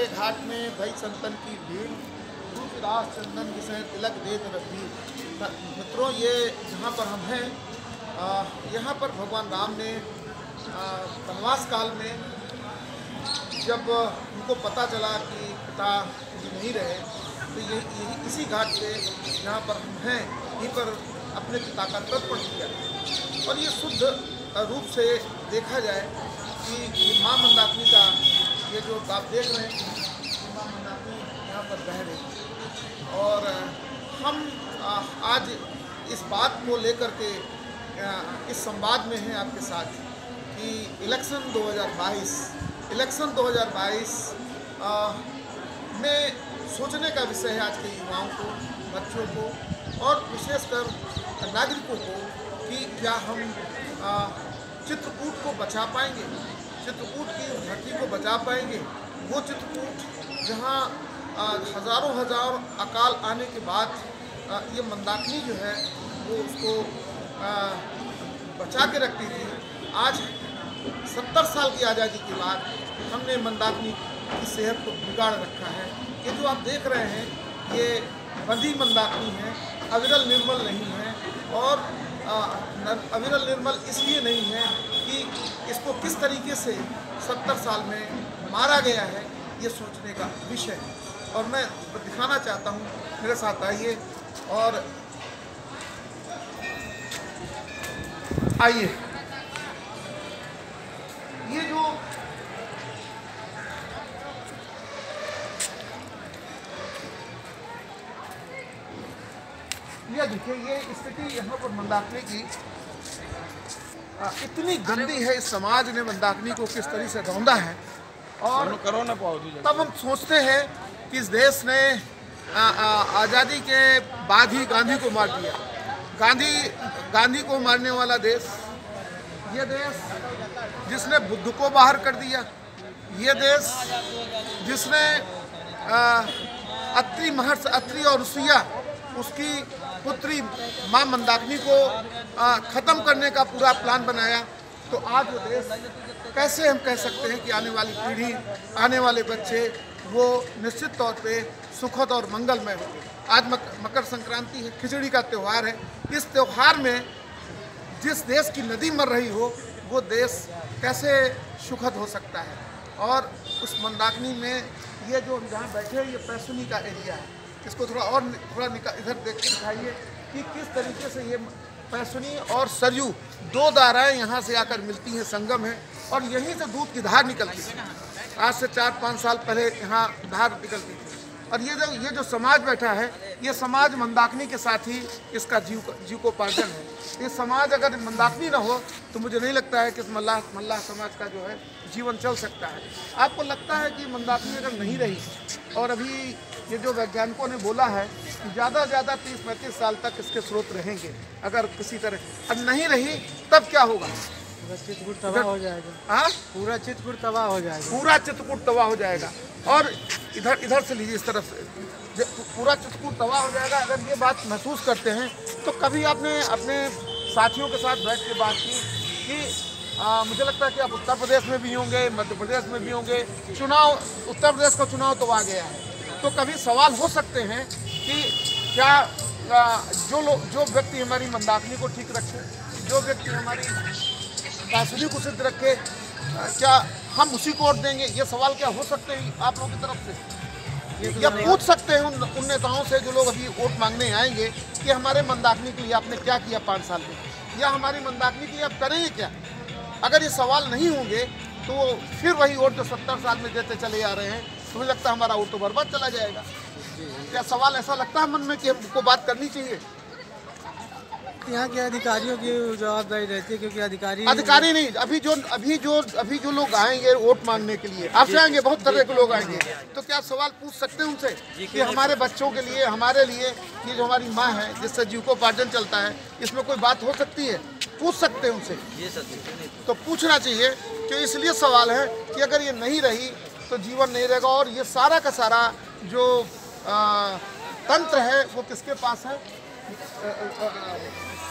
घाट में भई संतन की भीड़, तुलसीदास चंदन विषय तिलक देत रघुवीर। मित्रों, ये जहाँ पर हम हैं, यहाँ पर भगवान राम ने वनवास काल में जब उनको पता चला कि पिता जी नहीं रहे, तो यही इसी घाट पे जहाँ पर हम हैं, यहीं पर अपने पिता का तर्पण किया। और ये शुद्ध रूप से देखा जाए कि माँ मंदाकिनी का ये जो आप देख रहे हैं, माँ मंदाकिनी यहाँ पर बह रही है। और हम आज इस बात को लेकर के इस संवाद में हैं आपके साथ कि इलेक्शन 2022 में सोचने का विषय है आज के युवाओं को, बच्चों को और विशेषकर नागरिकों को कि क्या हम चित्रकूट को बचा पाएंगे, चित्रकूट की धरती को बचा पाएंगे। वो चित्रकूट जहाँ हज़ारों अकाल आने के बाद ये मंदाकिनी जो है वो उसको बचा के रखती थी। आज 70 साल की आज़ादी के बाद हमने मंदाकिनी की सेहत को बिगाड़ रखा है। ये जो आप देख रहे हैं, ये बंधी मंदाकिनी है, अविरल निर्मल नहीं है। और अविरल निर्मल इसलिए नहीं है कि इसको किस तरीके से 70 साल में मारा गया है, ये सोचने का विषय है। और मैं दिखाना चाहता हूँ, मेरे साथ आइए और आइए। ये देखिए, ये स्थिति यहाँ पर मंदाकिनी की इतनी गंदी है। इस समाज ने मंदाकिनी को किस तरह से रौंदा है। और तब हम सोचते हैं कि इस देश ने आज़ादी के बाद ही गांधी को मार दिया। गांधी को मारने वाला देश, ये देश जिसने बुद्ध को बाहर कर दिया, ये देश जिसने अत्रि और ऋषिया उसकी पुत्री माँ मंदाकिनी को ख़त्म करने का पूरा प्लान बनाया। तो आज वो देश, कैसे हम कह सकते हैं कि आने वाली पीढ़ी, आने वाले बच्चे वो निश्चित तौर पे सुखद और मंगलमय होंगे। आज मकर संक्रांति है, खिचड़ी का त्यौहार है। इस त्यौहार में जिस देश की नदी मर रही हो, वो देश कैसे सुखद हो सकता है। और उस मंदाकिनी में ये जो जहाँ बैठे हैं, ये पैसुनी का एरिया है। इसको थोड़ा इधर देख के दिखाइए कि किस तरीके से ये पैसुनी और सरयू दो धाराएं यहाँ से आकर मिलती हैं, संगम है। और यहीं से दूध की धार निकलती है। आज से 4-5 साल पहले यहाँ धार निकलती थी। और ये जो समाज बैठा है, ये समाज मंदाकिनी के साथ ही इसका जीविकोपार्जन है। ये समाज अगर मंदाकिनी ना हो तो मुझे नहीं लगता है कि इस मल्लाह समाज का जो है जीवन चल सकता है। आपको लगता है कि मंदाकिनी अगर नहीं रही, और अभी ये जो वैज्ञानिकों ने बोला है कि ज़्यादा से ज़्यादा 30-35 साल तक इसके स्रोत रहेंगे, अगर किसी तरह नहीं रही तब क्या होगा? चित्रकूट तबाह हो जाएगा। हाँ, पूरा चित्रकूट तबाह हो जाएगा। पूरा चित्रकूट तबाह हो जाएगा। और इधर से लीजिए, इस तरफ से पूरा चित्रकूट तबाह हो जाएगा। अगर ये बात महसूस करते हैं तो कभी आपने अपने साथियों के साथ बैठ के बात की कि मुझे लगता है कि आप उत्तर प्रदेश में भी होंगे, मध्य प्रदेश में भी होंगे। चुनाव, उत्तर प्रदेश का चुनाव तो आ गया है, तो कभी सवाल हो सकते हैं कि क्या जो व्यक्ति हमारी मंदाकिनी को ठीक रखे, जो व्यक्ति हमारी पैसुनी को सिद्ध रखे, क्या हम उसी को वोट देंगे? ये सवाल क्या हो सकते हैं आप लोगों की तरफ से? या पूछ सकते हैं उन नेताओं से जो लोग अभी वोट मांगने आएंगे कि हमारे मंदाकिनी के लिए आपने क्या किया 5 साल में, या हमारी मंदाकिनी के लिए आप करेंगे क्या? अगर ये सवाल नहीं होंगे तो फिर वही वोट जो 70 साल में देते चले आ रहे हैं, तो मुझे लगता है हमारा वोट तो बर्बाद चला जाएगा। क्या सवाल ऐसा लगता है मन में कि हमको बात करनी चाहिए? यहाँ के अधिकारियों की जवाबदारी रहती है, क्योंकि अधिकारी नहीं, अभी जो लोग आएंगे वोट मांगने के लिए, आपसे आएंगे, बहुत तरह के लोग आएंगे, तो क्या सवाल पूछ सकते हैं उनसे कि हमारे बच्चों के लिए, हमारे लिए, ये जो हमारी माँ है जिससे जीविकोपार्जन चलता है, इसमें कोई बात हो सकती है? पूछ सकते हैं उनसे। तो पूछना चाहिए। कि इसलिए सवाल है कि अगर ये नहीं रही तो जीवन नहीं रहेगा। और ये सारा का सारा जो तंत्र है वो किसके पास है?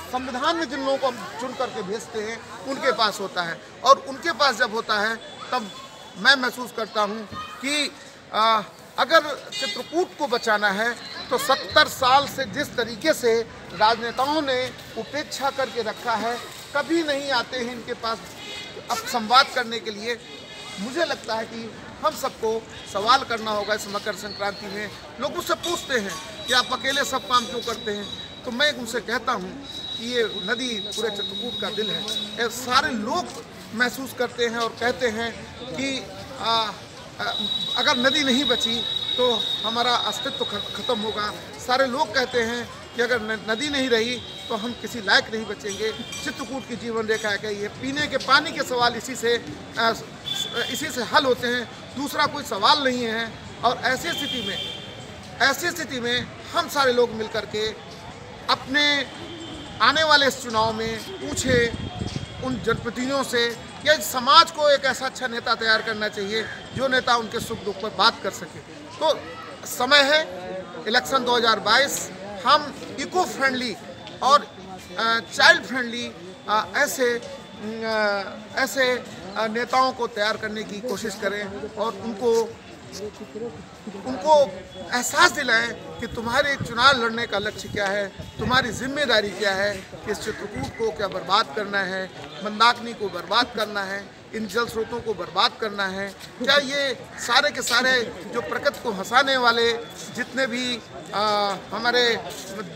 संविधान में जिन लोगों को हम चुन करके भेजते हैं उनके पास होता है। और उनके पास जब होता है तब मैं महसूस करता हूँ कि अगर चित्रकूट को बचाना है तो 70 साल से जिस तरीके से राजनेताओं ने उपेक्षा करके रखा है, कभी नहीं आते हैं इनके पास अब संवाद करने के लिए। मुझे लगता है कि हम सबको सवाल करना होगा इस मकर संक्रांति में। लोग मुझसे पूछते हैं कि आप अकेले सब काम क्यों करते हैं, तो मैं उनसे कहता हूँ कि ये नदी पूरे चित्रकूट का दिल है। ये सारे लोग महसूस करते हैं और कहते हैं कि अगर नदी नहीं बची तो हमारा अस्तित्व खत्म होगा। सारे लोग कहते हैं कि अगर नदी नहीं रही तो हम किसी लायक नहीं बचेंगे। चित्रकूट की जीवन रेखा है कि ये पीने के पानी के सवाल इसी से हल होते हैं, दूसरा कोई सवाल नहीं है। और ऐसी स्थिति में हम सारे लोग मिलकर के अपने आने वाले इस चुनाव में पूछे उन जनप्रतिनिधियों से कि समाज को एक ऐसा अच्छा नेता तैयार करना चाहिए जो नेता उनके सुख दुख पर बात कर सके। तो समय है इलेक्शन 2022, हम इको फ्रेंडली और चाइल्ड फ्रेंडली ऐसे नेताओं को तैयार करने की कोशिश करें और उनको एहसास दिलाएं कि तुम्हारे चुनाव लड़ने का लक्ष्य क्या है, तुम्हारी जिम्मेदारी क्या है, कि इस चित्रकूट को क्या बर्बाद करना है, मंदाकिनी को बर्बाद करना है, इन जल स्रोतों को बर्बाद करना है। क्या ये सारे के सारे जो प्रकृति को हंसाने वाले जितने भी हमारे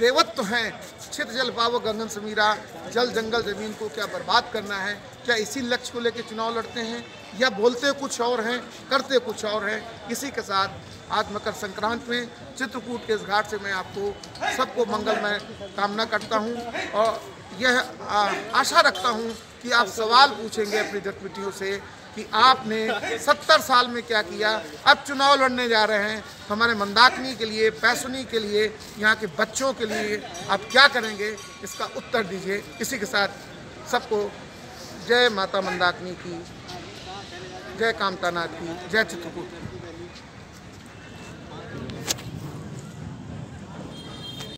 देवत्व हैं, छित जल पावो गगन समीरा, जल जंगल जमीन को क्या बर्बाद करना है, क्या इसी लक्ष्य को लेकर चुनाव लड़ते हैं या बोलते कुछ और हैं करते कुछ और हैं। इसी के साथ आज मकर संक्रांति में चित्रकूट के इस घाट से मैं आपको सबको मंगलमय कामना करता हूं और यह आशा रखता हूं कि आप सवाल पूछेंगे अपनी जनप्रतिनिधियों से कि आपने 70 साल में क्या किया। अब चुनाव लड़ने जा रहे हैं, हमारे मंदाकिनी के लिए, पैसुनी के लिए, यहाँ के बच्चों के लिए आप क्या करेंगे, इसका उत्तर दीजिए। इसी के साथ सबको जय माता मंदाकिनी की, जय कामतानाथ की, जय चित्रकूट की।